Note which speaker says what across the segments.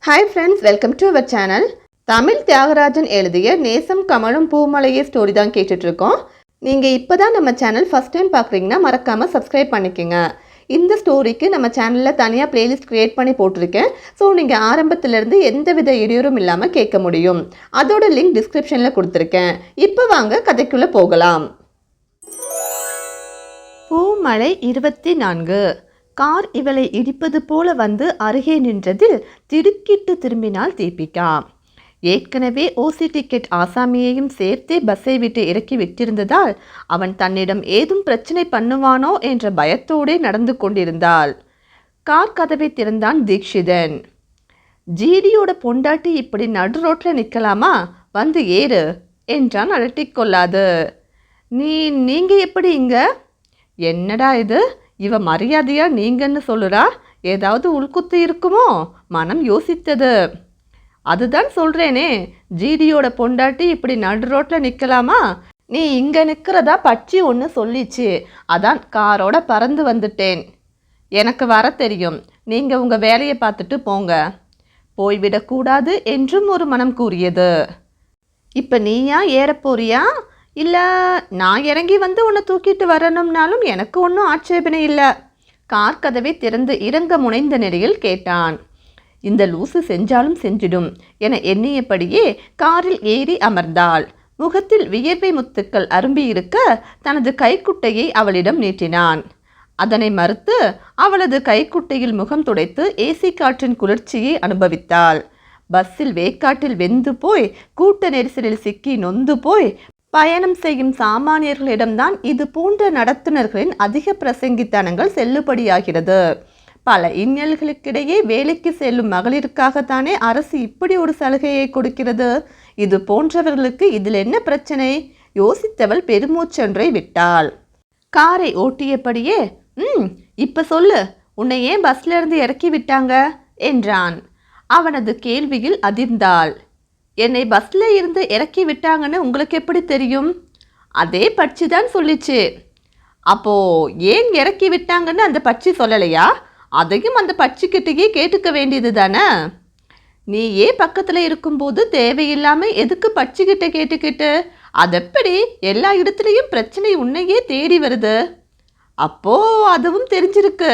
Speaker 1: Hi friends, welcome to our channel. Tamil Thyagarajan எழுதிய நேசம் கமழும் பூமலையே ஸ்டோரி தான் கேட்டுட்ருக்கோம். நீங்கள் இப்போ தான் நம்ம சேனல் ஃபஸ்ட் டைம் பார்க்குறீங்கன்னா மறக்காமல் சப்ஸ்கிரைப் பண்ணிக்கோங்க. இந்த ஸ்டோரிக்கு நம்ம சேனலில் தனியாக பிளேலிஸ்ட் க்ரியேட் பண்ணி போட்டிருக்கேன். ஸோ நீங்கள் ஆரம்பத்திலேருந்து எந்தவித இடையூறும் இல்லாமல் கேட்க முடியும். அதோட லிங்க் டிஸ்கிரிப்ஷனில் கொடுத்துருக்கேன். இப்போ வாங்க கதைக்குள்ளே போகலாம். பூமலை 24. கார் இவளை இடிப்பது போல வந்து அருகே நின்றதில் திடுக்கிட்டு திரும்பினாள் தீபிகா. ஏற்கனவே ஓசி டிக்கெட் ஆசாமியையும் சேர்த்தே பஸ்ஸை விட்டு இறக்கி விட்டிருந்ததால் அவன் தன்னிடம் ஏதும் பிரச்சனை பண்ணுவானோ என்ற பயத்தோடே நடந்து கொண்டிருந்தாள். கார் கதவை திறந்தான் தீக்ஷிதன். ஜிடியோட பொண்டாட்டி இப்படி நடு ரோட்டில் நிற்கலாமா? வந்து ஏறு என்றான் அலட்டிக்கொள்ளாது. நீங்க எப்படி இங்க? என்னடா இது, இவ மரியாதையா நீங்கன்னு சொல்லுறா? ஏதாவது உள்குத்து இருக்குமோ? மனம் யோசித்தது. அதுதான் சொல்கிறேனே, ஜிடியோட பொண்டாட்டி இப்படி நடு ரோட்டில் நிற்கலாமா? நீ இங்கே நிற்கிறதா பட்சி ஒன்று சொல்லிச்சு, அதான் காரோட பறந்து வந்துட்டேன். எனக்கு வர தெரியும், நீங்கள் உங்கள் வேலையை பார்த்துட்டு போங்க. போய்விடக்கூடாது என்றும் ஒரு மனம் கூறியது. இப்போ நீயா ஏறப்போறியா? இல்லை நான் இறங்கி வந்து உன்னை தூக்கிட்டு வரணும்னாலும் எனக்கு ஒன்றும் ஆட்சேபனை இல்லை. கார் கதவை திறந்து இறங்க முனைந்த நிலையில் கேட்டான். இந்த லூசு செஞ்சாலும் செஞ்சிடும் என எண்ணியபடியே காரில் ஏறி அமர்ந்தாள். முகத்தில் வியர்வை முத்துக்கள் அரும்பி இருக்க தனது கைக்குட்டையை அவளிடம் நீட்டினான். அதனை மறுத்து அவளது கைக்குட்டையில் முகம் துடைத்து ஏசி காற்றின் குளிர்ச்சியை அனுபவித்தாள். பஸ்ஸில் வேக்காட்டில் வெந்து போய் கூட்ட நெரிசலில் சிக்கி நொந்து போய் பயணம் செய்யும் சாமானியர்களிடம்தான் இது போன்ற நடத்துனர்களின் அதிக பிரசங்கித்தனங்கள் செல்லுபடியாகிறது. பல இன்னல்களுக்கிடையே வேலைக்கு செல்லும் மகளிருக்காகத்தானே அரசு இப்படி ஒரு சலுகையை கொடுக்கிறது. இது போன்றவர்களுக்கு இதில் என்ன பிரச்சனை? யோசித்தவள் பெருமூச்சொன்றை விட்டாள். காரை ஓட்டியபடியே இப்ப சொல்லு, உன்னை ஏன் பஸ்ல இருந்து இறக்கி விட்டாங்க என்றான். அவனது கேள்வியில் அதிர்ந்தாள். என்னை பஸ்ல இருந்து இறக்கி விட்டாங்கன்னு உங்களுக்கு எப்படி தெரியும்? அதே பட்சி தான் சொல்லிச்சு. அப்போ ஏன் இறக்கி விட்டாங்கன்னு அந்த பட்சி சொல்லலையா? அதையும் அந்த பட்சிக்கிட்டேயே கேட்டுக்க வேண்டியது தானே. நீ ஏன் பக்கத்தில் இருக்கும்போது தேவையில்லாமல் எதுக்கு பட்சிக்கிட்ட கேட்டுக்கிட்டு? அதெப்படி எல்லா இடத்துலையும் பிரச்சனை உன்னையே தேடி வருது? அப்போ அதுவும் தெரிஞ்சிருக்கு.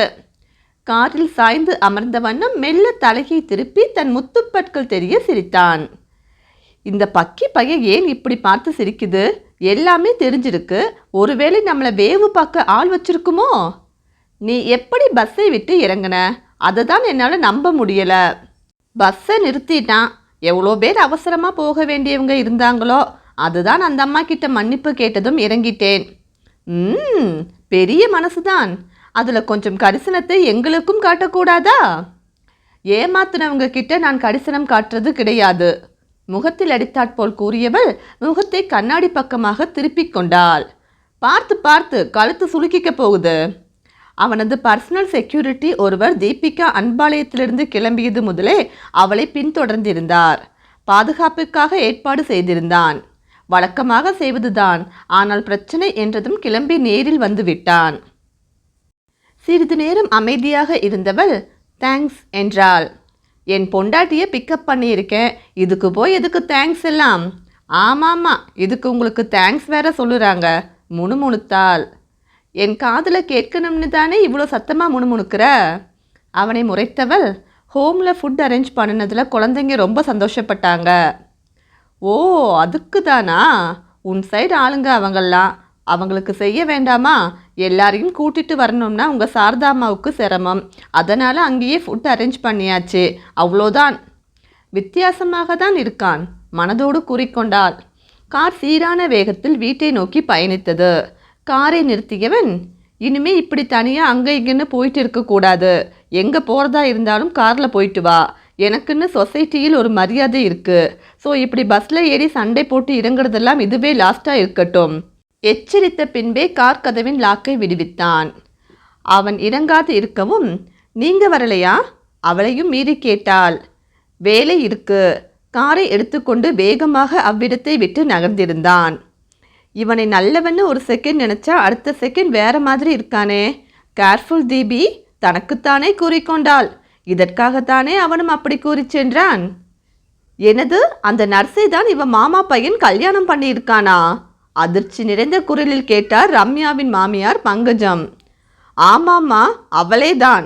Speaker 1: காரில் சாய்ந்து அமர்ந்த வண்ணம் மெல்ல தலையை திருப்பி தன் முத்துப்பற்கள் தெரிய சிரித்தான். இந்த பக்கி பையன் ஏன் இப்படி பார்த்து சிரிக்குது? எல்லாமே தெரிஞ்சிருக்கு. ஒருவேளை நம்மளை வேவு பார்க்க ஆள் வச்சிருக்குமோ? நீ எப்படி பஸ்ஸை விட்டு இறங்கின? அதை தான் என்னால் நம்ப முடியலை. பஸ்ஸை நிறுத்திட்டான். எவ்வளோ பேர் அவசரமாக போக வேண்டியவங்க இருந்தாங்களோ, அதுதான் அந்த அம்மா கிட்ட மன்னிப்பு கேட்டதும் இறங்கிட்டேன். பெரிய மனசுதான். அதில் கொஞ்சம் கரிசனத்தை எங்களுக்கும் காட்டக்கூடாதா? ஏமாத்தினவங்க கிட்ட நான் கரிசனம் காட்டுறது கிடையாது. முகத்தில் அடித்தாற்போல் கூறியவள் முகத்தை கண்ணாடி பக்கமாக திருப்பிக் கொண்டாள். பார்த்து பார்த்து கழுத்து சுளுக்கிக்க போகுது. அவனது பர்சனல் செக்யூரிட்டி ஒருவர் தீபிகா அன்பாலயத்திலிருந்து கிளம்பியது முதலே அவளை பின்தொடர்ந்திருந்தார். பாதுகாப்புக்காக ஏற்பாடு செய்திருந்தான். வழக்கமாக செய்வதுதான். ஆனால் பிரச்சனை என்றதும் கிளம்பி நேரில் வந்து விட்டான். சிறிது நேரம் அமைதியாக இருந்தவள் தேங்க்ஸ் என்றாள். என் பொண்டாட்டியை பிக்கப் பண்ணியிருக்கேன், இதுக்கு போய் எதுக்கு தேங்க்ஸ் எல்லாம்? ஆமாம்மா, இதுக்கு உங்களுக்கு தேங்க்ஸ் வேற சொல்லுறாங்க முணுமுணுத்தாள். என் காதில் கேட்கணும்னு தானே இவ்வளோ சத்தமாக முணுமுணுக்கிற? அவனை முறைத்தவள். ஹோமில் ஃபுட் அரேஞ்ச் பண்ணினதில் குழந்தைங்க ரொம்ப சந்தோஷப்பட்டாங்க. ஓ, அதுக்கு தானா? உன் சைடு ஆளுங்க அவங்கெல்லாம். அவங்களுக்கு செய்ய வேண்டாமா? எல்லாரையும் கூட்டிட்டு வரணும்னா உங்கள் சாரதாமாவுக்கு சிரமம். அதனால் அங்கேயே ஃபுட் அரேஞ்ச் பண்ணியாச்சு, அவ்வளோதான். வித்தியாசமாக தான் இருக்கான், மனதோடு கூறிக்கொண்டாள். கார் சீரான வேகத்தில் வீட்டை நோக்கி பயணித்தது. காரை நிறுத்தியவன், இனிமே இப்படி தனியாக அங்கே இங்கேன்னு போயிட்டு இருக்கக்கூடாது. எங்கே போகிறதா இருந்தாலும் காரில் போயிட்டு வா. எனக்குன்னு சொசைட்டியில் ஒரு மரியாதை இருக்குது. ஸோ இப்படி பஸ்ஸில் ஏறி சண்டை போட்டு இறங்குறதெல்லாம் இதுவே லாஸ்ட்டாக இருக்கட்டும். எச்சரித்த பின்பே கார் கதவின் லாக்கை விடுவித்தான். அவன் இறங்காது இருக்கவும், நீங்க வரலையா? அவளையும் மீறி கேட்டாள். வேலை இருக்கு. காரை எடுத்துக்கொண்டு வேகமாக அவ்விடத்தை விட்டு நகர்ந்திருந்தான். இவனை நல்லவன்னு ஒரு செகண்ட் நினைச்சா அடுத்த செகண்ட் வேற மாதிரி இருக்கானே. கேர்ஃபுல் தீபி, தனக்குத்தானே கூறிக்கொண்டாள். இதற்காகத்தானே அவனும் அப்படி கூறி சென்றான். எனது அந்த நர்ஸை தான் இவன் மாமா பையன் கல்யாணம் பண்ணியிருக்கானா? அதிர்ச்சி நிறைந்த குரலில் கேட்டார் ரம்யாவின் மாமியார் பங்கஜம். ஆமாம்மா, அவளே தான்.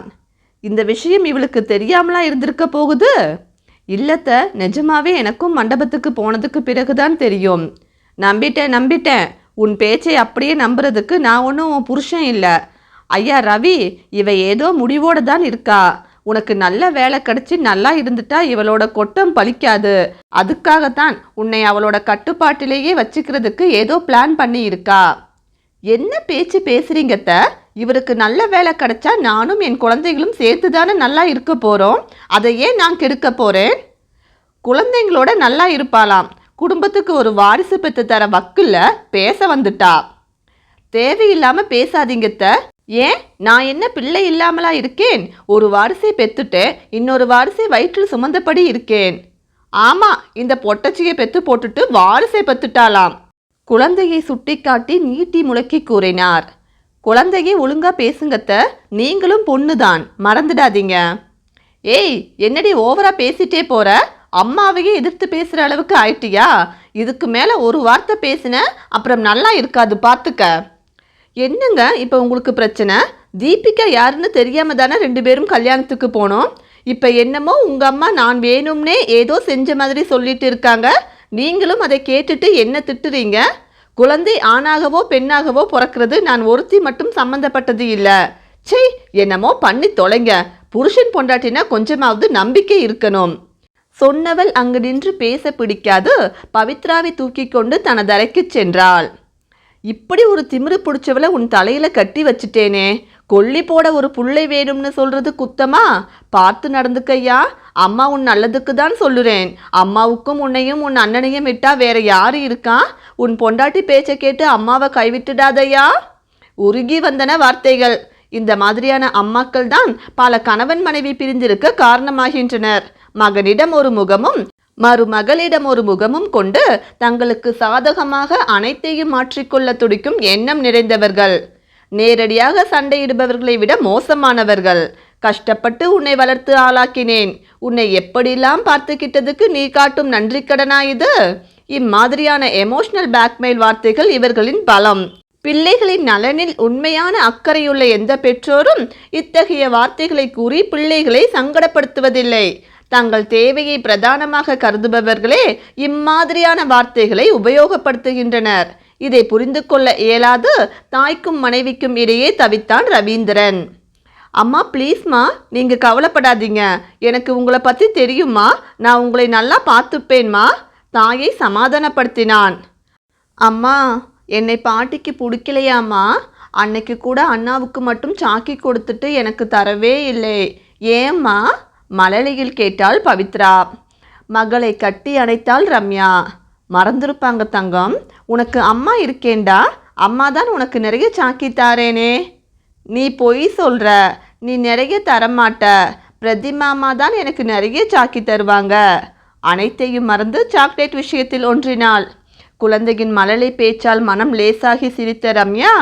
Speaker 1: இந்த விஷயம் இவளுக்கு தெரியாமலா இருந்திருக்க போகுது? இல்லத்த, நிஜமாவே எனக்கும் மண்டபத்துக்கு போனதுக்கு பிறகுதான் தெரியும். நம்பிட்டேன். உன் பேச்சை அப்படியே நம்புறதுக்கு நான் ஒன்றும் உன் புருஷன் இல்லை. ஐயா ரவி, இவ ஏதோ முடிவோடு தான் இருக்கா. உனக்கு நல்ல வேலை கிடைச்சி நல்லா இருந்துட்டா இவளோட கொட்டம் பலிக்காது. அதுக்காகத்தான் உன்னை அவளோட கட்டுப்பாட்டிலேயே வச்சுக்கிறதுக்கு ஏதோ பிளான் பண்ணி இருக்கா. என்ன பேச்சு பேசுறீங்கத்த? இவருக்கு நல்ல வேலை கிடைச்சா நானும் என் குழந்தைகளும் சேர்த்து தானே நல்லா இருக்க போகிறோம். அதை ஏன் நான் கெடுக்க போகிறேன்? குழந்தைங்களோட நல்லா இருப்பாளாம். குடும்பத்துக்கு ஒரு வாரிசு பெற்று தர வக்குல பேச வந்துட்டா. தேவையில்லாமல் பேசாதீங்கத்த. ஏன், நான் என்ன பிள்ளை இல்லாமலா இருக்கேன்? ஒரு வாரிசை பெத்துட்டேன், இன்னொரு வாரிசை வயிற்றில் சுமந்தபடி இருக்கேன். ஆமாம், இந்த பொட்டச்சியை பெத்து போட்டுட்டு வாரிசை பெத்துட்டாலாம். குழந்தையை சுட்டிக்காட்டி நீட்டி முழக்கி கூறினார். குழந்தையை ஒழுங்கா பேசுங்கத்த, நீங்களும் பொண்ணுதான், மறந்துடாதீங்க. ஏய், என்னடி ஓவரா பேசிட்டே போற? அம்மாவையே எதிர்த்து பேசுகிற அளவுக்கு ஆயிட்டியா? இதுக்கு மேலே ஒரு வார்த்தை பேசின அப்புறம் நல்லா இருக்காது, பார்த்துக்க. என்னங்க இப்போ உங்களுக்கு பிரச்சனை? தீபிகா யாருன்னு தெரியாம தானே 2 பேரும் கல்யாணத்துக்கு போனோம். இப்போ என்னமோ உங்கள் அம்மா நான் வேணும்னே ஏதோ செஞ்ச மாதிரி சொல்லிட்டு இருக்காங்க. நீங்களும் அதை கேட்டுட்டு என்ன திட்டுறீங்க? குழந்தை ஆணாகவோ பெண்ணாகவோ பிறக்கிறது நான் ஒருத்தி மட்டும் சம்மந்தப்பட்டது இல்லை. சே, என்னமோ பண்ணி தொலைங்க. புருஷன் பொண்டாட்டினா கொஞ்சமாவது நம்பிக்கை இருக்கணும். சொன்னவள் அங்கு நின்று பேச பிடிக்காது பவித்ராவை தூக்கி கொண்டு தனது அறைக்கு சென்றாள். இப்படி ஒரு திமிரு பிடிச்சவளை உன் தலையில கட்டி வச்சுட்டேனே, கொல்லி போட ஒரு புள்ளை வேணும்னு சொல்றது குத்தமா? பார்த்து நடந்துக்கையா. அம்மா உன் நல்லதுக்கு தான் சொல்லுறேன். அம்மாவுக்கும் உன்னையும் உன் அண்ணனையும் விட்டா வேற யாரு இருக்கா? உன் பொண்டாட்டி பேச்சை கேட்டு அம்மாவை கைவிட்டுடாதையா. உருகி வந்தன வார்த்தைகள். இந்த மாதிரியான அம்மாக்கள் தான் பல கணவன் மனைவி பிரிந்திருக்க காரணமாகின்றனர். மகனிடம் ஒரு முகமும் மருமகளிடம் ஒரு முகமும் கொண்டு தங்களுக்கு சாதகமாக அனைத்தையும் மாற்றிக்கொள்ள துடிக்கும் எண்ணம் நிறைந்தவர்கள். நேரடியாக சண்டையிடுபவர்களை விட மோசமானவர்கள். கஷ்டப்பட்டு உன்னை வளர்த்து ஆளாக்கினேன். உன்னை எப்படிலாம் பார்த்துக்கிட்டதுக்கு நீ காட்டும் நன்றி கடனா இது? இம்மாதிரியான எமோஷனல் பிளாக்மெயில் வார்த்தைகள் இவர்களின் பலம். பிள்ளைகளின் நலனில் உண்மையான அக்கறையுள்ள எந்த பெற்றோரும் இத்தகைய வார்த்தைகளை கூறி பிள்ளைகளை சங்கடப்படுத்துவதில்லை. தங்கள் தேவையை பிரதானமாக கருதுபவர்களே இம்மாதிரியான வார்த்தைகளை உபயோகப்படுத்துகின்றனர். இதை புரிந்து கொள்ள இயலாது தாய்க்கும் மனைவிக்கும் இடையே தவித்தான் ரவீந்திரன். அம்மா ப்ளீஸ்மா, நீங்கள் கவலைப்படாதீங்க. எனக்கு உங்களை பற்றி தெரியுமா? நான் உங்களை நல்லா பார்த்துப்பேன்மா. தாயை சமாதானப்படுத்தினான். அம்மா, என்னை பாட்டிக்கு பிடிக்கலையாம்மா. அன்னைக்கு கூட அண்ணாவுக்கு மட்டும் சாக்கி கொடுத்துட்டு எனக்கு தரவே இல்லை. ஏம்மா? மழலையில் கேட்டாள் பவித்ரா. மகளை கட்டி அணைத்தாள் ரம்யா. மறந்துருப்பாங்க தங்கம். உனக்கு அம்மா இருக்கேண்டா. அம்மா தான் உனக்கு நிறைய சாக்கி தாரேனே. நீ பொய் சொல்கிற. நீ நிறைய தரமாட்ட. பிரதிமாமா தான் எனக்கு நிறைய சாக்கி தருவாங்க. அனைத்தையும் மறந்து சாக்லேட் விஷயத்தில் ஒன்றினாள். குழந்தையின் மழலை பேச்சால் மனம் லேசாகி சிரித்த ரம்யா,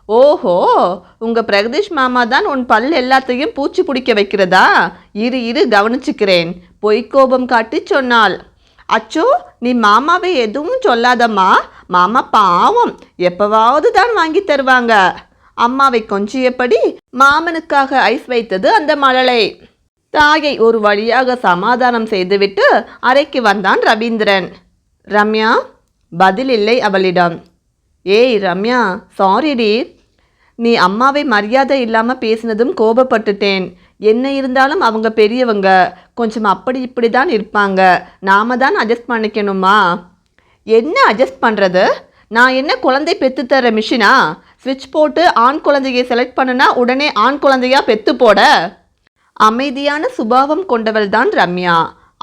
Speaker 1: ஓஹோ, உங்கள் பிரகதீஷ் மாமா தான் உன் பல் எல்லாத்தையும் பூச்சி பிடிக்க வைக்கிறதா? இரு கவனிச்சுக்கிறேன். பொய்க்கோபம் காட்டி சொன்னாள். அச்சோ, நீ மாமாவை எதுவும் சொல்லாதம்மா. மாமா பாவம், எப்பவாவது தான் வாங்கி தருவாங்க. அம்மாவை கொஞ்சியபடி மாமனுக்காக ஐஸ் வைத்தது அந்த மழலை. தாயை ஒரு வழியாக சமாதானம் செய்துவிட்டு அறைக்கு வந்தான் ரவீந்திரன். ரம்யா, பதில் இல்லை அவளிடம். ஏய் ரம்யா, சாரிடி. நீ அம்மாவை மரியாதை இல்லாமல் பேசினதும் கோபப்பட்டுட்டேன். என்ன இருந்தாலும் அவங்க பெரியவங்க, கொஞ்சம் அப்படி இப்படி தான் இருப்பாங்க. நாம தான் அட்ஜஸ்ட் பண்ணிக்கணுமா? என்ன அட்ஜஸ்ட் பண்ணுறது? நான் என்ன குழந்தை பெற்றுத்தர மிஷினா? ஸ்விட்ச் போட்டு ஆண் குழந்தையை செலக்ட் பண்ணுனா உடனே ஆண் குழந்தையா பெற்று போட? அமைதியான சுபாவம் கொண்டவள் தான் ரம்யா.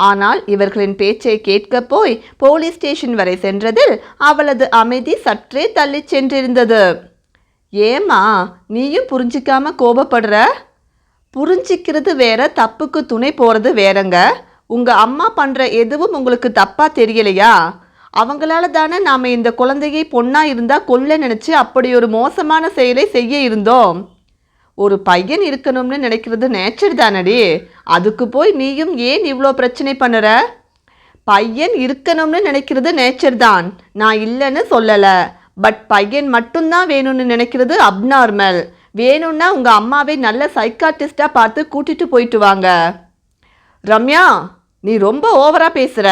Speaker 1: ஆனால் இவர்களின் பேச்சை கேட்க போய் போலீஸ் ஸ்டேஷன் வரை சென்றதில் அவளது அமைதி சற்றே தள்ளி சென்றிருந்தது. ஏம்மா, நீயும் புரிஞ்சிக்காம கோபப்படுற? புரிஞ்சிக்கிறது வேற, தப்புக்கு துணை போகிறது வேறங்க. உங்கள் அம்மா பண்ணுற எதுவும் உங்களுக்கு தப்பாக தெரியலையா? அவங்களால தானே நாம் இந்த குழந்தையை பொண்ணாக இருந்தால் கொல்ல நினச்சி அப்படி ஒரு மோசமான செயலை செய்ய இருந்தோம். ஒரு பையன் இருக்கணும்னு நினைக்கிறது நேச்சர் தானடி. அதுக்கு போய் நீயும் ஏன் இவ்வளோ பிரச்சனை பண்ணுற? பையன் இருக்கணும்னு நினைக்கிறது நேச்சர் தான், நான் இல்லைன்னு சொல்லலை. பட் பையன் மட்டும்தான் வேணும்னு நினைக்கிறது அப்நார்மல். வேணும்னா உங்கள் அம்மாவை நல்ல சைக்காட்டிஸ்டாக பார்த்து கூட்டிட்டு போயிட்டு வாங்க. ரம்யா, நீ ரொம்ப ஓவராக பேசுகிற.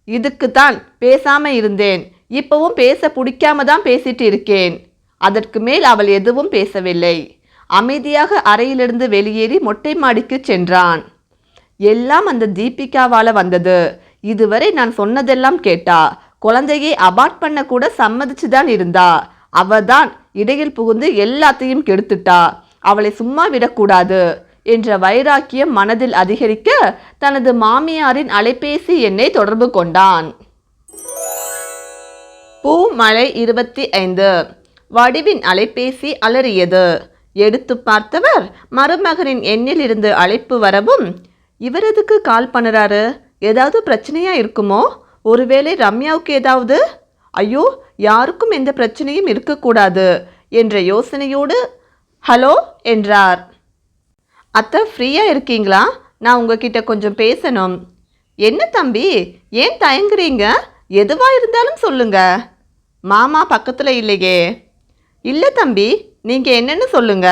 Speaker 1: இதுக்கு தான் பேசாமல் இருந்தேன். இப்போவும் பேச பிடிக்காம தான் பேசிட்டு இருக்கேன். அதற்கு மேல் அவள் எதுவும் பேசவில்லை. அமைதியாக அறையிலிருந்து வெளியேறி மொட்டை மாடிக்கு சென்றான். எல்லாம் அந்த தீபிகாவால் வந்தது. இதுவரை நான் சொன்னதெல்லாம் கேட்டா. குழந்தையை அபார்ட் பண்ண கூட சம்மதிச்சு தான் இருந்தா. அவ தான் இடையில் புகுந்து எல்லாத்தையும் கெடுத்துட்டா. அவளை சும்மா விடக்கூடாது என்ற வைராக்கியம் மனதில் அதிகரிக்க தனது மாமியாரின் அலைபேசி எண்ணை தொடர்பு கொண்டான். பூமழை 25. வடிவின் அலைபேசி அலறியது. எடுத்து பார்த்தவர் மருமகனின் எண்ணில் இருந்து அழைப்பு வரவும், இவர் எதுக்கு கால் பண்ணுறாரு? ஏதாவது பிரச்சனையா இருக்குமோ? ஒருவேளை ரம்யாவுக்கு ஏதாவது? ஐயோ, யாருக்கும் எந்த பிரச்சனையும் இருக்கக்கூடாது என்ற யோசனையோடு ஹலோ என்றார். அத்தை ஃப்ரீயாக இருக்கீங்களா? நான் உங்ககிட்ட கொஞ்சம் பேசணும். என்ன தம்பி, ஏன் தயங்குறீங்க? எதுவாக இருந்தாலும் சொல்லுங்க. மாமா பக்கத்தில் இல்லையே. இல்லை தம்பி, நீங்கள் என்னென்னு சொல்லுங்க.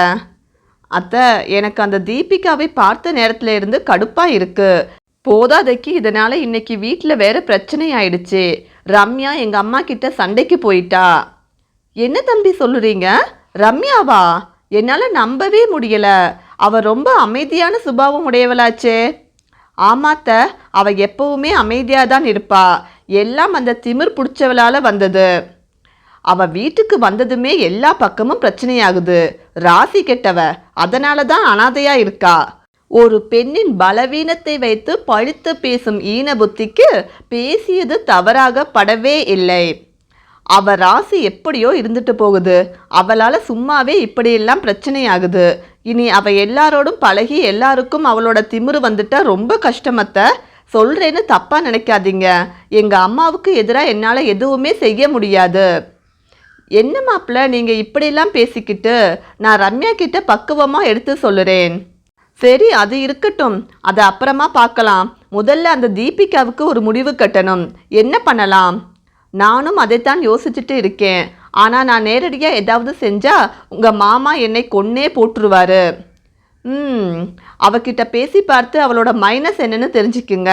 Speaker 1: அத்தை, எனக்கு அந்த தீபிகாவை பார்த்த நேரத்தில் இருந்து கடுப்பாக இருக்கு. போதாதைக்கு இதனால் இன்னைக்கு வீட்டில் வேற பிரச்சனை ஆயிடுச்சு. ரம்யா எங்கள் அம்மா கிட்ட சண்டைக்கு போயிட்டா. என்ன தம்பி சொல்லுறீங்க? ரம்யாவா? என்னால் நம்பவே முடியலை. அவள் ரொம்ப அமைதியான சுபாவம் உடையவளாச்சே. ஆமாத்த, அவள் எப்பவுமே அமைதியாக தான் இருப்பா. எல்லாம் அந்த திமிர் பிடிச்சவளால் வந்தது. அவள் வீட்டுக்கு வந்ததுமே எல்லா பக்கமும் பிரச்சனையாகுது. ராசி கெட்டவ, அதனால தான் அனாதையாக இருக்கா. ஒரு பெண்ணின் பலவீனத்தை வைத்து பழித்து பேசும் ஈன புத்திக்கு பேசியது தவறாக படவே இல்லை. அவ ராசி எப்படியோ இருந்துட்டு போகுது. அவளால் சும்மாவே இப்படியெல்லாம் பிரச்சனையாகுது. இனி அவ எல்லாரோடும் பழகி எல்லாருக்கும் அவளோட திமிரு வந்துட்டா ரொம்ப கஷ்டமத்த. சொல்கிறேன்னு தப்பாக நினைக்காதீங்க. எங்கள் அம்மாவுக்கு எதிராக என்னால் எதுவுமே செய்ய முடியாது. என்ன மாப்பிள்ள, நீங்கள் இப்படியெல்லாம் பேசிக்கிட்டு? நான் ரம்யா கிட்ட பக்குவமாக எடுத்து சொல்லுறேன். சரி, அது இருக்கட்டும், அதை அப்புறமா பார்க்கலாம். முதல்ல அந்த தீபிகாவுக்கு ஒரு முடிவு கட்டணும். என்ன பண்ணலாம்? நானும் அதைத்தான் யோசிச்சுட்டு இருக்கேன். ஆனால் நான் நேரடியாக ஏதாவது செஞ்சால் உங்கள் மாமா என்னை கொன்னே போட்டுருவாரு. அவகிட்ட பேசி பார்த்து அவளோட மைனஸ் என்னன்னு தெரிஞ்சுக்குங்க.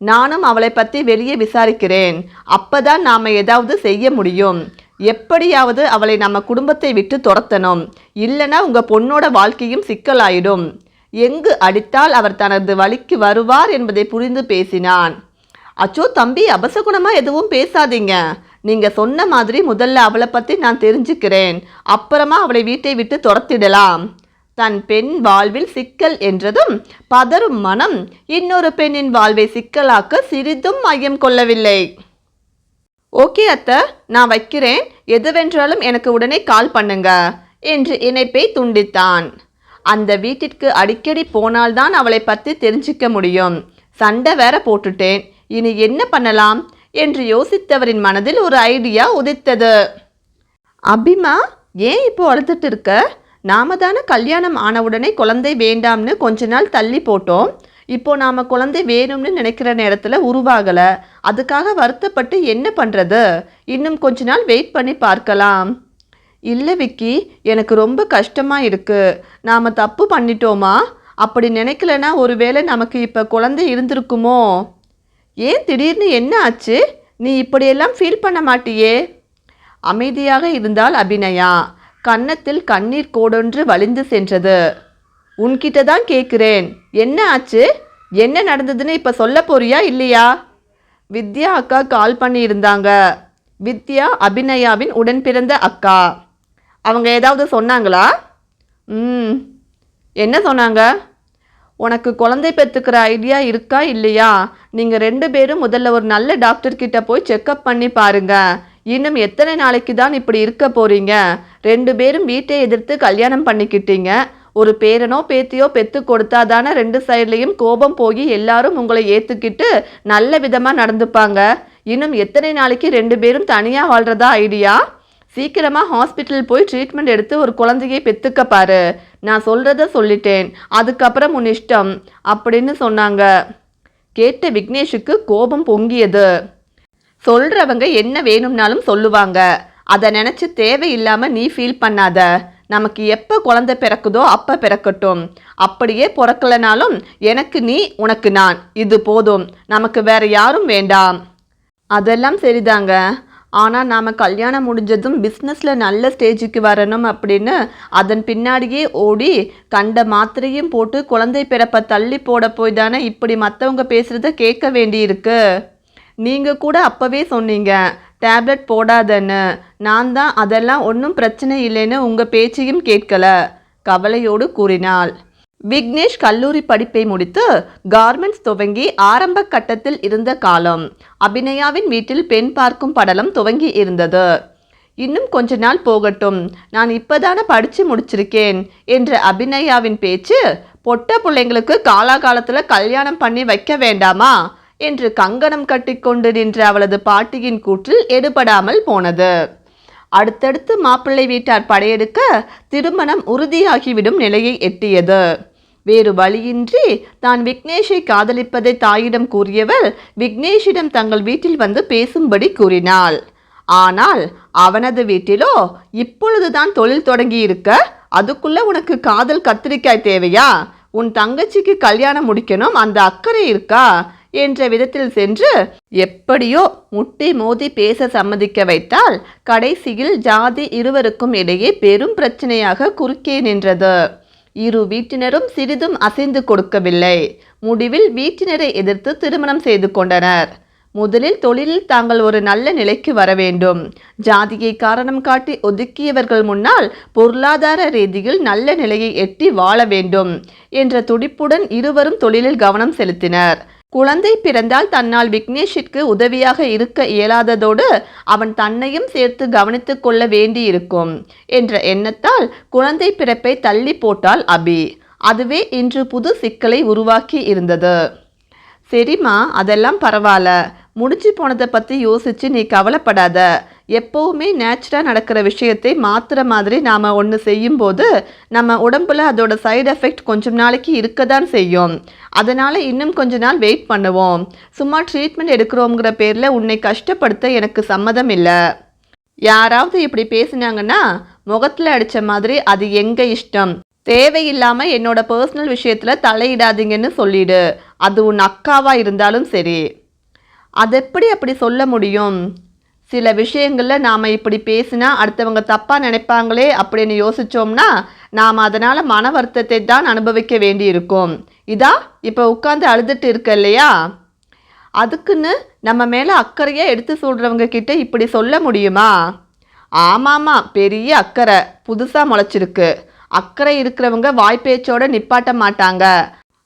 Speaker 1: நானும் அவளை பற்றி வெளியே விசாரிக்கிறேன். அப்போ தான் நாம் ஏதாவது செய்ய முடியும். எப்படியாவது அவளை நம்ம குடும்பத்தை விட்டு துரத்தணும். இல்லைன்னா உங்கள் பொண்ணோட வாழ்க்கையும் சிக்கலாயிடும். எங்கு அடித்தால் அவர் தனது வழிக்கு வருவார் என்பதை புரிந்து பேசினான். அச்சோ தம்பி, அபசகுணமாக எதுவும் பேசாதீங்க. நீங்கள் சொன்ன மாதிரி முதல்ல அவளை பற்றி நான் தெரிஞ்சுக்கிறேன். அப்புறமா அவளை வீட்டை விட்டு துரத்திடலாம். தன் பெண் வாழ்வில் சிக்கல் என்றதும் பதறும் மனம் இன்னொரு பெண்ணின் வாழ்வை சிக்கலாக்க சிறிதும் மையம் கொள்ளவில்லை. ஓகே அத்தை, நான் வைக்கிறேன். எதுவென்றாலும் எனக்கு உடனே கால் பண்ணுங்க என்று இணைப்பை துண்டித்தான். அந்த வீட்டிற்கு அடிக்கடி போனால்தான் அவளை பற்றி தெரிஞ்சிக்க முடியும். சண்டை வேற போட்டுட்டேன். இனி என்ன பண்ணலாம் என்று யோசித்தவரின் மனதில் ஒரு ஐடியா உதித்தது. அபிமா, ஏன் இப்போ அழுதுட்டு இருக்க? நாம தானே கல்யாணம் ஆனவுடனே குழந்தை வேண்டாம்னு கொஞ்ச நாள் தள்ளி போட்டோம். இப்போ நாம் குழந்தை வேணும்னு நினைக்கிற நேரத்தில் உருவாகலை. அதுக்காக வருத்தப்பட்டு என்ன பண்ணுறது? இன்னும் கொஞ்ச நாள் வெயிட் பண்ணி பார்க்கலாம். இல்லை விக்கி, எனக்கு ரொம்ப கஷ்டமாக இருக்குது. நாம் தப்பு பண்ணிட்டோமா? அப்படி நினைக்கலனா ஒருவேளை நமக்கு இப்போ குழந்தை இருந்திருக்குமோ? ஏன் திடீர்னு என்ன ஆச்சு? நீ இப்படியெல்லாம் ஃபீல் பண்ண மாட்டியே. அமைதியாக இருந்தால் அபிநயா. கன்னத்தில் கண்ணீர் கோடொன்று வழிந்து சென்றது. உன்கிட்ட தான் கேட்குறேன், என்ன ஆச்சு? என்ன நடந்ததுன்னு இப்போ சொல்ல போறியா இல்லையா? வித்யா அக்கா கால் பண்ணியிருந்தாங்க. வித்யா அபிநயாவின் உடன் பிறந்த அக்கா. அவங்க ஏதாவது சொன்னாங்களா? என்ன சொன்னாங்க? உனக்கு குழந்தை பெற்றுக்கிற ஐடியா இருக்கா இல்லையா? நீங்கள் 2 பேரும் முதல்ல ஒரு நல்ல டாக்டர்கிட்ட போய் செக்கப் பண்ணி பாருங்க. இன்னும் எத்தனை நாளைக்கு தான் இப்படி இருக்க போறீங்க? 2 பேரும் வீட்டை எதிர்த்து கல்யாணம் பண்ணிக்கிட்டீங்க. ஒரு பேரனோ பேத்தியோ பெற்று கொடுத்தா தானே 2 சைட்லேயும் கோபம் போய் எல்லாரும் உங்களை ஏற்றுக்கிட்டு நல்ல விதமாக நடந்துப்பாங்க. இன்னும் எத்தனை நாளைக்கு 2 பேரும் தனியாக வாழ்கிறதா ஐடியா? சீக்கிரமாக ஹாஸ்பிட்டல் போய் ட்ரீட்மெண்ட் எடுத்து ஒரு குழந்தையை பெற்றுக்க பாரு. நான் சொல்கிறத சொல்லிட்டேன், அதுக்கப்புறம் உன் இஷ்டம் அப்படின்னு சொன்னாங்க. கேட்ட விக்னேஷுக்கு கோபம் பொங்கியது. சொல்கிறவங்க என்ன வேணும்னாலும் சொல்லுவாங்க, அதை நினச்சி தேவையில்லாமல் நீ ஃபீல் பண்ணாத. நமக்கு எப்போ குழந்தை பிறக்குதோ அப்போ பிறக்கட்டும். அப்படியே பிறக்கலனாலும் எனக்கு நீ உனக்கு நான், இது போதும். நமக்கு வேற யாரும் வேண்டாம். அதெல்லாம் சரிதாங்க, ஆனால் நாம் கல்யாணம் முடிஞ்சதும் பிஸ்னஸில் நல்ல ஸ்டேஜுக்கு வரணும் அப்படின்னு அதன் பின்னாடியே ஓடி கண்ட மாத்திரையும் போட்டு குழந்தை பிறப்பை தள்ளி போட போய் தானே இப்படி மற்றவங்க பேசுகிறத கேட்க வேண்டியிருக்கு. நீங்கள் கூட அப்போவே சொன்னீங்க டேப்லெட் போடாதன்னு. நான் தான் அதெல்லாம் ஒன்றும் பிரச்சனை இல்லைன்னு உங்கள் பேச்சையும் கேட்கல, கவலையோடு கூறினாள். விக்னேஷ் கல்லூரி படிப்பை முடித்து கார்மெண்ட்ஸ் துவங்கி ஆரம்ப கட்டத்தில் இருந்த காலம். அபிநயாவின் வீட்டில் பெண் பார்க்கும் படலம் துவங்கி இருந்தது. இன்னும் கொஞ்ச நாள் போகட்டும், நான் இப்போதானே படித்து முடிச்சிருக்கேன் என்ற அபிநயாவின் பேச்சு பொட்ட பிள்ளைங்களுக்கு காலாகாலத்தில் கல்யாணம் பண்ணி வைக்க வேண்டாமா என்று கங்கணம் கட்டிக்கொண்டு நின்ற அவளது பாட்டியின் கூற்றில் எடுபடாமல் போனது. அடுத்தடுத்து மாப்பிள்ளை வீட்டார் படையெடுக்க திருமணம் உறுதியாகிவிடும் நிலையை எட்டியது. வேறு வழியின்றி தான் விக்னேஷை காதலிப்பதை தாயிடம் கூறியவள் விக்னேஷிடம் தங்கள் வீட்டில் வந்து பேசும்படி கூறினாள். ஆனால் அவனது வீட்டிலோ இப்பொழுதுதான் தொழில் தொடங்கி இருக்க, அதுக்குள்ள உனக்கு காதல் கத்திரிக்காய் தேவையா? உன் தங்கச்சிக்கு கல்யாணம் முடிக்கணும், அந்த அக்கறை இருக்கா என்ற விதத்தில் சென்று எப்படியோ முட்டி மோதி பேச சம்மதிக்க வைத்தால் கடைசியில் ஜாதி இருவருக்கும் இடையே பெரும் பிரச்சனையாக குறுக்கே நின்றது. இரு வீட்டினரும் சிறிதும் அசைந்து கொடுக்கவில்லை. முடிவில் வீட்டினரை எதிர்த்து திருமணம் செய்து கொண்டனர். முதலில் தொழிலில் தாங்கள் ஒரு நல்ல நிலைக்கு வர வேண்டும், ஜாதியை காரணம் காட்டி ஒதுக்கியவர்கள் முன்னால் பொருளாதார ரீதியில் நல்ல நிலையை எட்டி வாழ வேண்டும் என்ற துடிப்புடன் இருவரும் தொழிலில் கவனம் செலுத்தினர். குழந்தை பிறந்தால் தன்னால் விக்னேஷிற்கு உதவியாக இருக்க இயலாததோடு அவன் தன்னையும் சேர்த்து கவனித்து கொள்ள வேண்டியிருக்கும் என்ற எண்ணத்தால் குழந்தை பிறப்பை தள்ளி போட்டாள் அபி. அதுவே இன்று புது சிக்கலை உருவாக்கி இருந்தது. சரிம்மா, அதெல்லாம் பரவாயில்ல, முடிச்சு போனதை பற்றி யோசித்து நீ கவலைப்படாத. எப்போவுமே நேச்சுரலாக நடக்கிற விஷயத்தை மாத்திர மாதிரி நாம் ஒன்று செய்யும்போது நம்ம உடம்புல அதோட சைடு எஃபெக்ட் கொஞ்சம் நாளைக்கு இருக்க தான் செய்யும். அதனால் இன்னும் கொஞ்ச நாள் வெயிட் பண்ணுவோம். சும்மா ட்ரீட்மெண்ட் எடுக்கிறோங்கிற பேரில் உன்னை கஷ்டப்படுத்த எனக்கு சம்மதம் இல்லை. யாராவது இப்படி பேசினாங்கன்னா முகத்தில் அடித்த மாதிரி அது எங்கள் இஷ்டம், தேவையில்லாமல் என்னோட பர்சனல் விஷயத்தில் தலையிடாதீங்கன்னு சொல்லிடு. அது உன் அக்காவாக இருந்தாலும் சரி. அதெப்படி அப்படி சொல்ல முடியும்? சில விஷயங்களில் நாம் இப்படி பேசினா அடுத்தவங்க தப்பாக நினைப்பாங்களே அப்படின்னு யோசித்தோம்னா நாம் அதனால் மன வருத்தத்தை தான் அனுபவிக்க வேண்டியிருக்கும். இதா இப்போ உட்காந்து அழுதுட்டு இருக்க இல்லையா, அதுக்குன்னு நம்ம மேலே அக்கறையாக எடுத்து சொல்கிறவங்க கிட்ட இப்படி சொல்ல முடியுமா? ஆமாம்மா, பெரிய அக்கறை புதுசாக முளைச்சிருக்கு. அக்கறை இருக்கிறவங்க வாய்ப்பேச்சோடு நிப்பாட்ட மாட்டாங்க.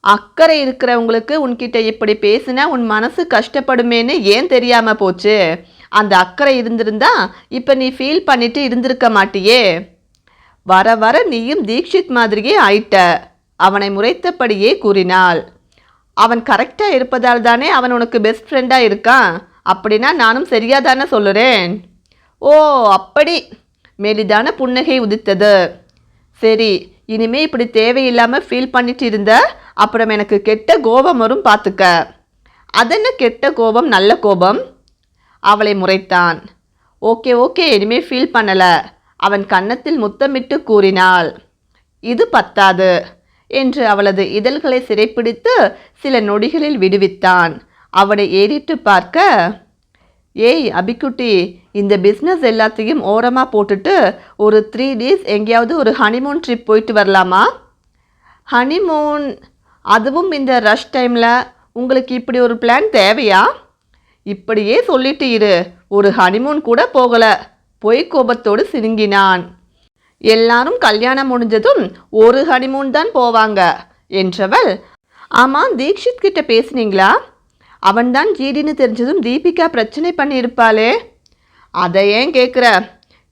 Speaker 1: அக்கறை இருக்கிறவங்களுக்கு உன்கிட்ட இப்படி பேசினா உன் மனசு கஷ்டப்படுமேன்னு ஏன் தெரியாமல் போச்சு? அந்த அக்கறை இருந்திருந்தா இப்போ நீ ஃபீல் பண்ணிட்டு இருந்திருக்க மாட்டியே. வர வர நீயும் தீக்ஷித் மாதிரியே ஆயிட்ட, அவனை முறைத்தபடியே கூறினாள். அவன் கரெக்டாக இருப்பதால் தானே அவன் உனக்கு பெஸ்ட் ஃப்ரெண்டாக இருக்கான். அப்படின்னா நானும் சரியாக தானே சொல்லுறேன். ஓ அப்படி. மெலிதான புன்னகை உதித்தது. சரி, இனிமே இப்படி தேவையில்லாமல் ஃபீல் பண்ணிட்டு இருந்த அப்புறம் எனக்கு கெட்ட கோபம் வரும் பார்த்துக்க. அதென்ன கெட்ட கோபம், நல்ல கோபம்? அவளை முறைத்தான். ஓகே ஓகே, இனிமே ஃபீல் பண்ணலை. அவன் கன்னத்தில் முத்தமிட்டு கூறினாள். இது பத்தாது என்று அவளது இதழ்களை சிறைப்பிடித்து சில நொடிகளில் விடுவித்தான். அவனை ஏறிட்டு பார்க்க, ஏய் அபிக்குட்டி, இந்த பிஸ்னஸ் எல்லாத்தையும் ஓரமாக போட்டுட்டு ஒரு 3 days எங்கேயாவது ஒரு ஹனிமூன் ட்ரிப் போயிட்டு வரலாமா? ஹனிமூன்? அதுவும் இந்த ரஷ் டைமில் உங்களுக்கு இப்படி ஒரு பிளான் தேவையா? இப்படியே சொல்லிட்டு இரு, ஒரு ஹனிமூன் கூட போகலை. பொய் கோபத்தோடு சினுங்கினான். எல்லாரும் கல்யாணம் முடிஞ்சதும் ஒரு ஹனிமூன் தான் போவாங்க என்றவள், ஆமாம் தீக்ஷித் கிட்ட பேசுனீங்களா? அவன்தான் ஜிடின்னு தெரிஞ்சதும் தீபிகா பிரச்சனை பண்ணியிருப்பாளே. அதை ஏன் கேட்குற?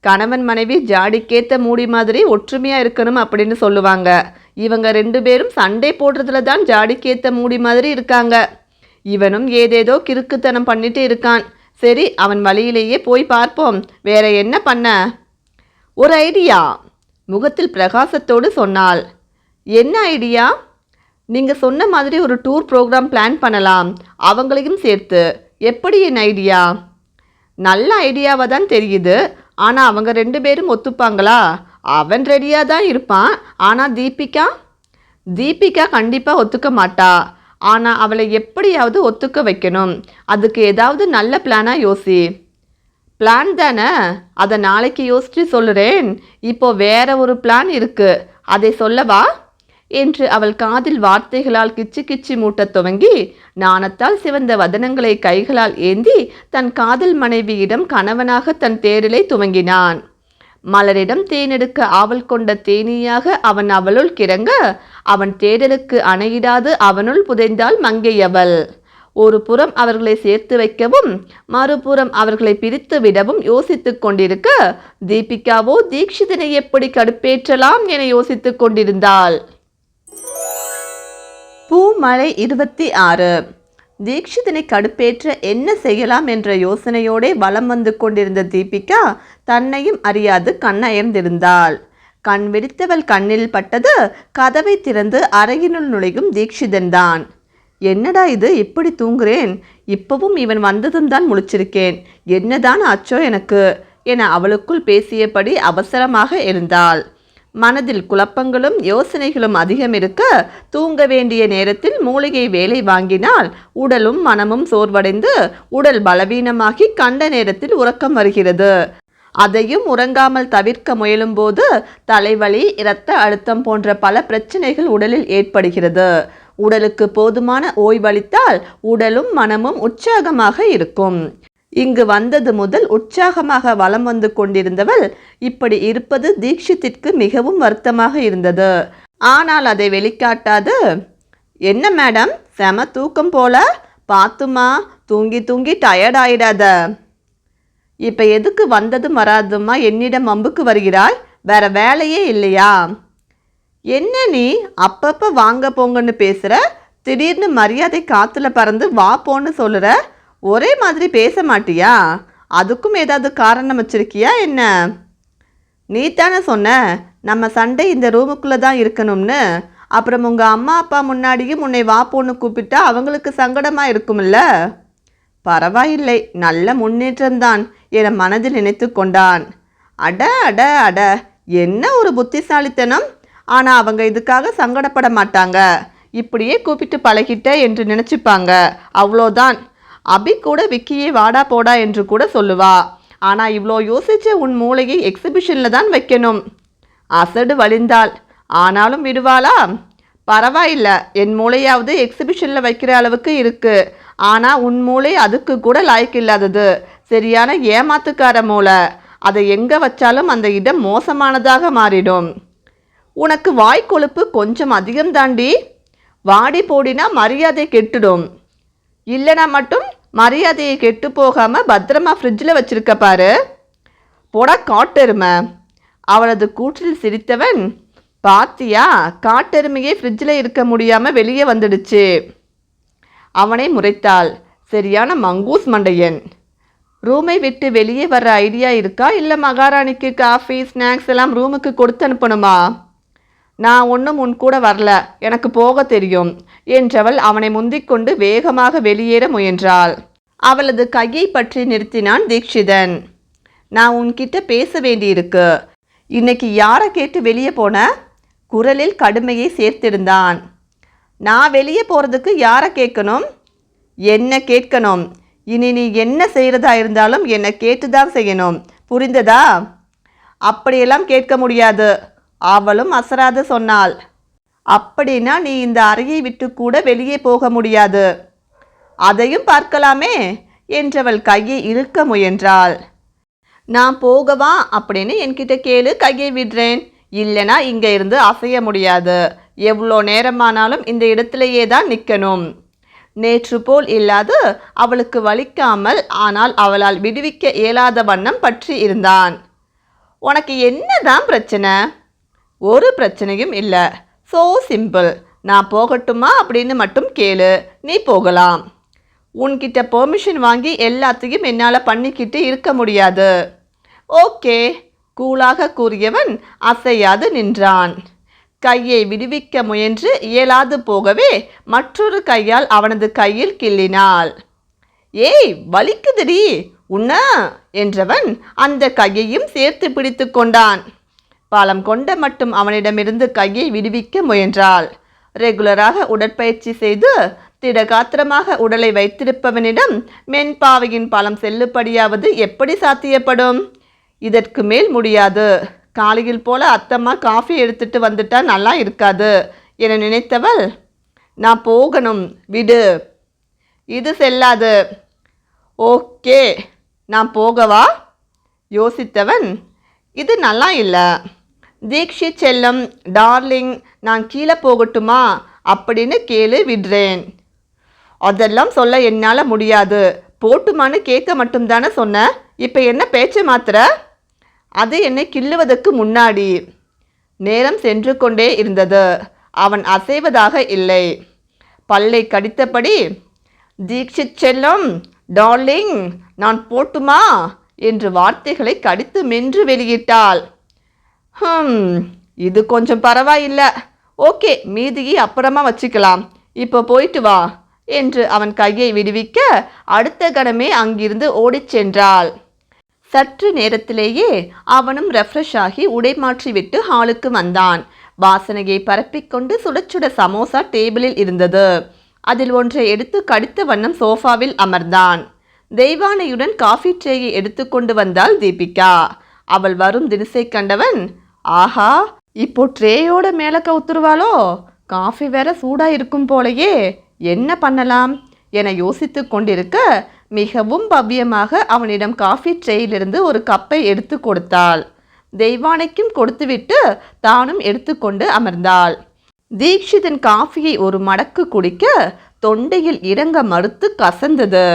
Speaker 1: கணவன் மனைவி ஜாடிக்கேற்ற மூடி மாதிரி ஒற்றுமையாக இருக்கணும் அப்படின்னு சொல்லுவாங்க. இவங்க 2 பேரும் சண்டை போடுறதுல தான் ஜாடிக்கேற்ற மூடி மாதிரி இருக்காங்க. இவனும் ஏதேதோ கிறுக்குத்தனம் பண்ணிட்டு இருக்கான். சரி, அவன் வழியிலேயே போய் பார்ப்போம். வேற என்ன பண்ண? ஒரு ஐடியா. முகத்தில் பிரகாசத்தோடு சொன்னாள். என்ன ஐடியா? நீங்கள் சொன்ன மாதிரி ஒரு டூர் ப்ரோக்ராம் பிளான் பண்ணலாம், அவங்களையும் சேர்த்து. எப்படி என் ஐடியா? நல்ல ஐடியாவாக தான் தெரியுது. ஆனால் அவங்க 2 பேரும் ஒத்துப்பாங்களா? அவன் ரெடியாக தான் இருப்பான். ஆனால் தீபிகா கண்டிப்பாக ஒத்துக்க மாட்டா. ஆனால் அவளை எப்படியாவது ஒத்துக்க வைக்கணும். அதுக்கு ஏதாவது நல்ல பிளானாக யோசி. பிளான் தானே, அதை நாளைக்கு யோசித்து சொல்லுறேன். இப்போ வேற ஒரு பிளான் இருக்கு, அதை சொல்லவா என்று அவள் காதில் வார்த்தைகளால் கிச்சு கிச்சு மூட்டத் துவங்கி நாணத்தால் சிவந்த வதனங்களை கைகளால் ஏந்தி தன் காதல் மனைவியிடம் கணவனாக தன் தேடலை துவங்கினான். மலரிடம் தேனெடுக்க ஆவல் கொண்ட தேனீயாக அவன் அவளுள் கிறங்க அவன் தேடலுக்கு அணையிடாது அவனுள் புதைந்தாள் மங்கையவள். ஒரு புறம் அவர்களை சேர்த்து வைக்கவும் மறுபுறம் அவர்களை பிரித்து விடவும் யோசித்து கொண்டிருக்க தீபிகாவோ தீக்ஷிதனை எப்படி கடுப்பேற்றலாம் என யோசித்து கொண்டிருந்தாள். பூமழை 26. தீக்ஷிதனை கடுப்பேற்ற என்ன செய்யலாம் என்ற யோசனையோடே வலம் வந்து கொண்டிருந்த தீபிகா தன்னையும் அறியாது கண்ணயர்ந்திருந்தாள். கண் விரித்தவள் கண்ணில் பட்டது கதவை திறந்து அறையினுள் நுழையும் தீக்ஷிதன்தான். என்னடா இது, இப்படி தூங்குறேன்? இப்பவும் இவன் வந்ததும் தான் முழிச்சிருக்கேன். என்னதான் ஆச்சோ எனக்கு என அவளுக்குள் பேசியபடி அவசரமாக எழுந்தாள். மனதில் குழப்பங்களும் யோசனைகளும் அதிகம் இருக்க தூங்க வேண்டிய நேரத்தில் மூலிகை வேலை வாங்கினால் உடலும் மனமும் சோர்வடைந்து உடல் பலவீனமாகி கண்ட நேரத்தில் உறக்கம் வருகிறது. அதையும் உறங்காமல் தவிர்க்க முயலும்போது தலைவலி, இரத்த அழுத்தம் போன்ற பல பிரச்சனைகள் உடலில் ஏற்படுகிறது. உடலுக்கு போதுமான ஓய்வளித்தால் உடலும் மனமும் உற்சாகமாக இருக்கும். இங்கு வந்தது முதல் உற்சாகமாக வலம் வந்து கொண்டிருந்தவள் இப்படி இருப்பது தீக்ஷித்திற்கு மிகவும் வருத்தமாக இருந்தது. ஆனால் அதை வெளிக்காட்டாது, என்ன மேடம், செம தூக்கம் போல, பார்த்துமா, தூங்கி தூங்கி டயர்ட் ஆயிடாத. இப்போ எதுக்கு வந்ததும் வராதுமா என்னிடம் வம்புக்கு வருகிறாய்? வேற வேலையே இல்லையா? என்ன நீ அப்பப்போ வாங்க போங்கன்னு பேசுகிற, திடீர்னு மரியாதை காற்றுல பறந்து வா போன்னு சொல்லுற. ஒரே மாதிரி பேச மாட்டியா? அதுக்கும் ஏதாவது காரணம் வச்சிருக்கியா என்ன? நீ தானே சொன்ன நம்ம சண்டை இந்த ரூமுக்குள்ளே தான் இருக்கணும்னு. அப்புறம் உங்கள் அம்மா அப்பா முன்னாடியும் உன்னை வா போன்னு கூப்பிட்டா அவங்களுக்கு சங்கடமாக இருக்கும்ல. பரவாயில்லை, நல்ல முன்னேற்றம்தான் என மனதில் நினைத்து கொண்டான். அட அட அட, என்ன ஒரு புத்திசாலித்தனம். ஆனால் அவங்க இதுக்காக சங்கடப்பட மாட்டாங்க. இப்படியே கூப்பிட்டு பழகிட்ட என்று நினச்சிப்பாங்க, அவ்வளோதான். அபி கூட விக்கியே வாடா போடா என்று கூட சொல்லுவா. ஆனால் இவ்வளோ யோசிச்ச உன் மூளையை எக்ஸிபிஷனில் தான் வைக்கணும். அசடு வழிந்தாள். ஆனாலும் விடுவாளா? பரவாயில்ல, என் மூளையாவது எக்ஸிபிஷனில் வைக்கிற அளவுக்கு இருக்கு. ஆனால் உன் மூளை அதுக்கு கூட லாய்க்கில்லாதது. சரியான ஏமாத்துக்கார மூளை. அதை எங்கே வச்சாலும் அந்த இடம் மோசமானதாக மாறிடும். உனக்கு வாய்க்கொழுப்பு கொஞ்சம் அதிகம் தாண்டி. வாடி போடினா மரியாதை கெட்டுடும். இல்லைனா மட்டும் மரியாதையை கெட்டு போகாமல் பத்திரமா ஃப்ரிட்ஜில் வச்சிருக்க பாரு. போடா காட்டெருமை. அவளது கூற்றில் சிரித்தவன், பாத்தியா, காட்டெருமையே ஃப்ரிட்ஜில் இருக்க முடியாமல் வெளியே வந்துடுச்சு. அவனை முறைத்தாள். சரியான மங்கூஸ் மண்டையன். ரூமை விட்டு வெளியே வர்ற ஐடியா இருக்கா? இல்லை மகாராணிக்கு காஃபி ஸ்நாக்ஸ் எல்லாம் ரூமுக்கு கொடுத்து அனுப்பணுமா? நான் ஒன்றும் உன் கூட வரல, எனக்கு போக தெரியும் என்றவள் அவனை முந்திக்கொண்டு வேகமாக வெளியேற முயன்றாள். அவளது கையை பற்றி நிறுத்தினான் தீக்ஷிதன். நான் உன்கிட்ட பேச வேண்டியிருக்கு. இன்னைக்கு யாரை கேட்டு வெளியே போன? குரலில் கடுமையை சேர்த்திருந்தான். நான் வெளியே போகிறதுக்கு யாரை கேட்கணும்? என்ன கேட்கணும்? இனி நீ என்ன செய்கிறதா இருந்தாலும் என்னை கேட்டுதான் செய்யணும், புரிந்ததா? அப்படியெல்லாம் கேட்க முடியாது. அவளும் அசராது சொன்னாள். அப்படின்னா நீ இந்த அறையை விட்டு கூட வெளியே போக முடியாது. அதையும் பார்க்கலாமே என்றவள் கையை இழுக்க முயன்றாள். நான் போகவா அப்படின்னு என்கிட்ட கேளு, கையை விடுறேன். இல்லைனா இங்கே இருந்து அசைய முடியாது. எவ்வளோ நேரமானாலும் இந்த இடத்திலேயே தான் நிற்கணும். நேற்று போல் இல்லாது அவளுக்கு வலிக்காமல் ஆனால் அவளால் விடுவிக்க இயலாத வண்ணம் பற்றி இருந்தான். உனக்கு என்னதான் பிரச்சனை? ஒரு பிரச்சனையும் இல்லை. So simple. நான் போகட்டுமா அப்படின்னு மட்டும் கேளு, நீ போகலாம். உன்கிட்ட பெர்மிஷன் வாங்கி எல்லாத்தையும் என்னால் பண்ணிக்கிட்டு இருக்க முடியாது. ஓகே, கூலாக கூறியவன் அசையாது நின்றான். கையை விடுவிக்க முயன்று இயலாது போகவே மற்றொரு கையால் அவனது கையில் கிள்ளினாள். ஏய், வலிக்குதுடி உண்ணா என்றவன் அந்த கையையும் சேர்த்து பிடித்து கொண்டான். பாலம் கொண்ட மட்டும் அவனிடமிருந்து கையை விடுவிக்க முயன்றாள். ரெகுலராக உடற்பயிற்சி செய்து திடகாத்திரமாக உடலை வைத்திருப்பவனிடம் மென்பாவையின் பலம் செல்லுபடியாவது எப்படி சாத்தியப்படும்? இதற்கு மேல் முடியாது. காலையில் போல அத்தம்மா காஃபி எடுத்துட்டு வந்துட்டா நல்லா இருக்காது என நினைத்தவள், நான் போகணும் விடு. இது செல்லாது. ஓகே, நான் போகவா? யோசித்தவன், இது நல்லா இல்லை. தீக்ஷித் செல்லம், டார்லிங், நான் கீழே போகட்டுமா அப்படின்னு கேளு, விடுறேன். அதெல்லாம் சொல்ல என்னால் முடியாது. போட்டுமான்னு கேட்க மட்டும்தானே சொன்ன. இப்போ என்ன பேச்சை மாத்திர? அது என்னை கிள்ளுவதற்கு முன்னாடி. நேரம் சென்று கொண்டே இருந்தது. அவன் அசைவதாக இல்லை. பல்லை கடித்தபடி, தீக்ஷித் செல்லம், டார்லிங், நான் போட்டுமா என்று வார்த்தைகளை கடித்து மென்று வெளியிட்டாள். இது கொஞ்சம் பரவாயில்லை. ஓகே, மீதியை அப்புறமா வச்சுக்கலாம். இப்போ போயிட்டு வா என்று அவன் கையை விடுவிக்க அடுத்த கணமே அங்கிருந்து ஓடிச் சென்றாள். சற்று நேரத்திலேயே அவனும் ரெஃப்ரெஷ் ஆகி உடை மாற்றிவிட்டு ஹாலுக்கு வந்தான். வாசனையை பரப்பிக்கொண்டு சுட சுட சமோசா டேபிளில் இருந்தது. அதில் ஒன்றை எடுத்து கடித்த வண்ணம் சோஃபாவில் அமர்ந்தான். தெய்வானையுடன் காஃபி ட்ரேயை எடுத்து கொண்டு வந்தாள் தீபிகா. அவள் வரும் தினசை கண்டவன், ஆஹா, இப்போ ட்ரேயோட மேலே கவுத்துருவாளோ? காஃபி வேற சூடா இருக்கும் போலையே, என்ன பண்ணலாம் என யோசித்து கொண்டிருக்க மிகவும் பவ்யமாக அவனிடம் காஃபி ட்ரேயிலிருந்து ஒரு கப்பை எடுத்து கொடுத்தாள். தெய்வானைக்கும் கொடுத்துவிட்டு தானும் எடுத்துக்கொண்டு அமர்ந்தாள். தீக்ஷிதன் காஃபியை ஒரு மடக்கு குடிக்க தொண்டையில் இறங்க மறுத்து கசந்தது.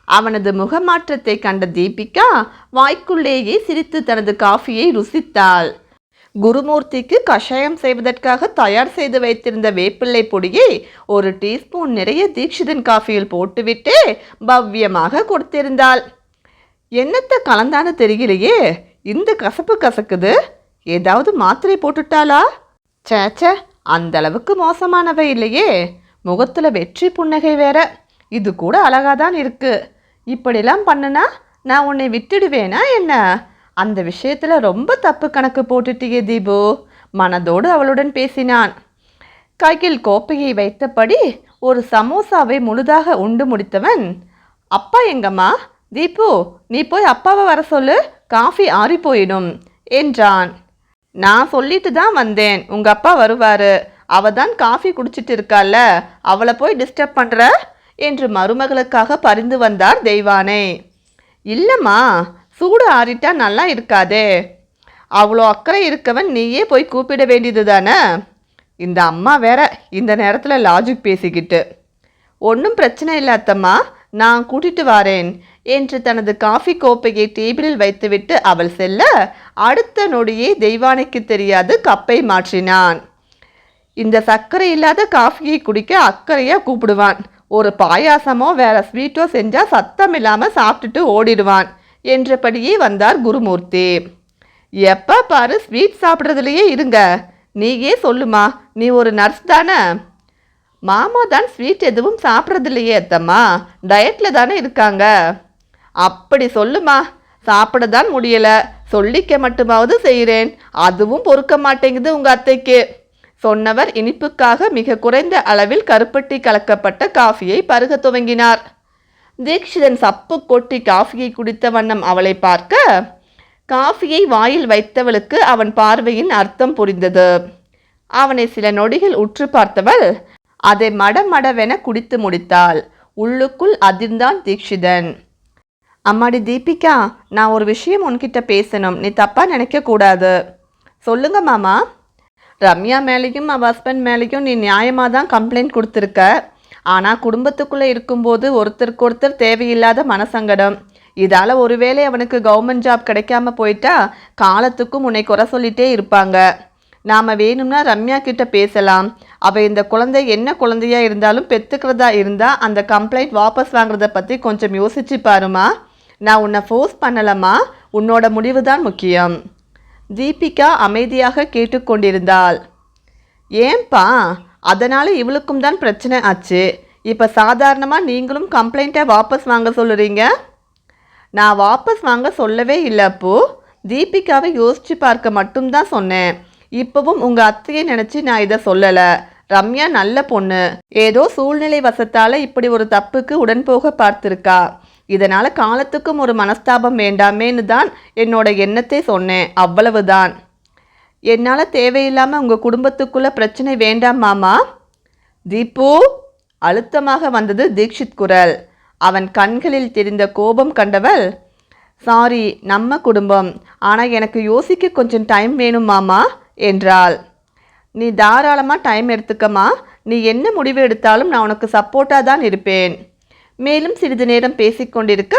Speaker 1: அவனது முகமாற்றத்தை கண்ட தீபிகா வாய்க்குள்ளேயே சிரித்து தனது காஃபியை ருசித்தாள். குருமூர்த்திக்கு கஷாயம் செய்வதற்காக தயார் செய்து வைத்திருந்த வேப்பிள்ளை பொடியை ஒரு டீஸ்பூன் நிறைய தீக்ஷிதன் காஃபியில் போட்டுவிட்டே பவ்யமாக கொடுத்திருந்தாள். என்னத்தை கலந்தான்னு தெரியலையே, இந்த கசப்பு கசக்குது. ஏதாவது மாத்திரை போட்டுட்டாளா? சேச்ச, அந்த அளவுக்கு மோசமானவை இல்லையே. முகத்துல வெற்றி புன்னகை வேற. இது கூட அழகாதான் இருக்கு. இப்படிலாம் பண்ணுனா நான் உன்னை விட்டுடுவேனா என்ன? அந்த விஷயத்துல ரொம்ப தப்பு கணக்கு போட்டுட்டியே தீபு. மனதோடு அவளுடன் பேசினான். கையில் கோப்பையை வைத்தபடி ஒரு சமோசாவை முழுதாக உண்டு முடித்தவன், அப்பா எங்கம்மா? தீபு, நீ போய் அப்பாவை வர சொல்லு, காஃபி ஆறி போயிடும் என்றான். நான் சொல்லிட்டு தான் வந்தேன், உங்க அப்பா வருவாரு. அவ தான் காஃபி குடிச்சிட்டு இருக்கால, அவளை போய் டிஸ்டர்ப் பண்ற என்று மருமகளுக்காக பரிந்து வந்தார் தெய்வானை. இல்லைம்மா, சூடு ஆறிட்டா நல்லா இருக்காதே. அவ்வளோ அக்கறை இருக்கவன் நீயே போய் கூப்பிட வேண்டியது தானே. இந்த அம்மா வேற இந்த நேரத்தில் லாஜிக் பேசிக்கிட்டு. ஒன்றும் பிரச்சனை இல்லை அத்தம்மா, நான் கூட்டிட்டு வாரேன் என்று தனது காஃபி கோப்பையை டேபிளில் வைத்துவிட்டு அவள் செல்ல அடுத்த நொடியே தெய்வானைக்கு தெரியாது கப்பை மாற்றினான். இந்த சர்க்கரை இல்லாத காஃபியை குடிக்க அக்கறையாக கூப்பிடுவான். ஒரு பாயாசமோ வேற ஸ்வீட்டோ செஞ்சால் சத்தம் இல்லாமல் சாப்பிட்டுட்டு ஓடிடுவான் என்றபடியே வந்தார் குருமூர்த்தி. எப்போ பாரு ஸ்வீட் சாப்பிட்றதுலையே இருங்க. நீயே சொல்லுமா, நீ ஒரு நர்ஸ் தானே? மாமா தான் ஸ்வீட் எதுவும் சாப்பிட்றதில்லையே அத்தம்மா, டயட்டில் தானே இருக்காங்க. அப்படி சொல்லுமா, சாப்பிட தான் முடியலை, சொல்லிக்க மட்டுமாவது செய்கிறேன், அதுவும் பொறுக்க மாட்டேங்குது உங்கள் அத்தைக்கு. சொன்னவர் இனிப்புக்காக மிக குறைந்த அளவில் கருப்பட்டி கலக்கப்பட்ட காஃபியை பருக துவங்கினார். தீக்ஷிதன் சப்பு கொட்டி காஃபியை குடித்த வண்ணம் அவளை பார்க்க, காஃபியை வாயில் வைத்தவளுக்கு அவன் பார்வையின் அர்த்தம் புரிந்தது. அவனை சில நொடிகள் உற்று பார்த்தவள் அதை மடமடவென குடித்து முடித்தாள். உள்ளுக்குள் அதிர்ந்தான் தீக்ஷிதன். அம்மாடி தீபிகா, நான் ஒரு விஷயம் உன்கிட்ட பேசணும், நீ தப்பா நினைக்க கூடாது. சொல்லுங்க மாமா. ரம்யா மேலேயும் அவள் ஹஸ்பண்ட் மேலேயும் நீ நியாயமாக தான் கம்ப்ளைண்ட் கொடுத்துருக்க. ஆனால் குடும்பத்துக்குள்ளே இருக்கும்போது ஒருத்தருக்கு ஒருத்தர் தேவையில்லாத மனசங்கடம். இதால் ஒருவேளை அவனுக்கு கவர்மெண்ட் ஜாப் கிடைக்காம போயிட்டா காலத்துக்கும் உன்னை குறை சொல்லிகிட்டே இருப்பாங்க. நாம் வேணும்னா ரம்யா கிட்ட பேசலாம். அவள் இந்த குழந்தை என்ன குழந்தையாக இருந்தாலும் பெற்றுக்கிறதா இருந்தால் அந்த கம்ப்ளைண்ட் வாபஸ் வாங்குறத பற்றி கொஞ்சம் யோசிச்சு பாருமா. நான் உன்னை ஃபோர்ஸ் பண்ணலம்மா, உன்னோட முடிவு தான் முக்கியம். தீபிகா அமைதியாக கேட்டுக்கொண்டிருந்தாள். ஏன்பா, அதனால் இவளுக்கும் தான் பிரச்சனை ஆச்சு. இப்போ சாதாரணமாக நீங்களும் கம்ப்ளைண்ட்டை வாபஸ் வாங்க சொல்லுறீங்க. நான் வாபஸ் வாங்க சொல்லவே இல்லை அப்போ. தீபிகாவை யோசித்து பார்க்க மட்டும்தான் சொன்னேன். இப்போவும் உங்கள் அத்தையை நினச்சி நான் இதை சொல்லலை. ரம்யா நல்ல பொண்ணு. ஏதோ சூழ்நிலை வசத்தால் இப்படி ஒரு தப்புக்கு உடன்போக பார்த்துருக்கா. இதனால் காலத்துக்கும் ஒரு மனஸ்தாபம் வேண்டாமேன்னு தான் என்னோட எண்ணத்தை சொன்னேன். அவ்வளவுதான். என்னால் தேவையில்லாமல் உங்கள் குடும்பத்துக்குள்ளே பிரச்சனை வேண்டாம் மாமா. தீபு, அழுத்தமாக வந்தது தீக்ஷித் குரல். அவன் கண்களில் தெரிந்த கோபம் கண்டவள், சாரி, நம்ம குடும்பம், ஆனால் எனக்கு யோசிக்க கொஞ்சம் டைம் வேணும் மாமா என்றாள். நீ தாராளமாக டைம் எடுத்துக்கமா. நீ என்ன முடிவு எடுத்தாலும் நான் உனக்கு சப்போர்ட்டாக தான் இருப்பேன். மேலும் சிறிது நேரம் பேசிக்கொண்டிருக்க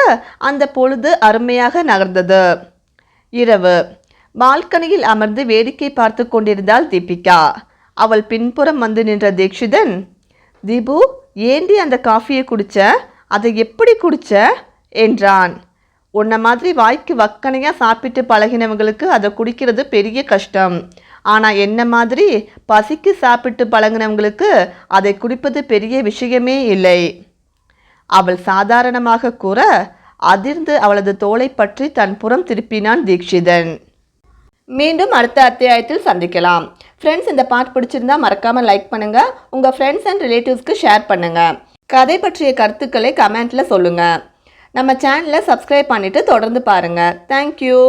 Speaker 1: அந்த பொழுது அருமையாக நகர்ந்தது. இரவு. பால்கனியில் அமர்ந்து வேடிக்கை பார்த்து கொண்டிருந்தாள் தீபிகா. அவள் பின்புறம் வந்து நின்ற தீக்ஷிதன், தீபு, ஏண்டி அந்த காஃபியை குடிச்ச? அதை எப்படி குடிச்ச என்றான். உன்ன மாதிரி வாய்க்கு வக்கனையாக சாப்பிட்டு பழகினவங்களுக்கு அதை குடிக்கிறது பெரிய கஷ்டம். ஆனால் என்ன மாதிரி பசிக்கு சாப்பிட்டு பழகினவங்களுக்கு அதை குடிப்பது பெரிய விஷயமே இல்லை. அவள் சாதாரணமாக கூற அதிர்ந்து அவளது தோளை பற்றி தன் புறம் திருப்பினான் தீக்ஷிதன். மீண்டும் அடுத்த அத்தியாயத்தில் சந்திக்கலாம். ஃப்ரெண்ட்ஸ், இந்த பாட்டு பிடிச்சிருந்தா மறக்காமல் லைக் பண்ணுங்கள். உங்கள் ஃப்ரெண்ட்ஸ் அண்ட் ரிலேட்டிவ்ஸ்க்கு ஷேர் பண்ணுங்கள். கதை பற்றிய கருத்துக்களை கமெண்ட்டில் சொல்லுங்கள். நம்ம சேனலை சப்ஸ்கிரைப் பண்ணிவிட்டு தொடர்ந்து பாருங்கள். தேங்க்யூ.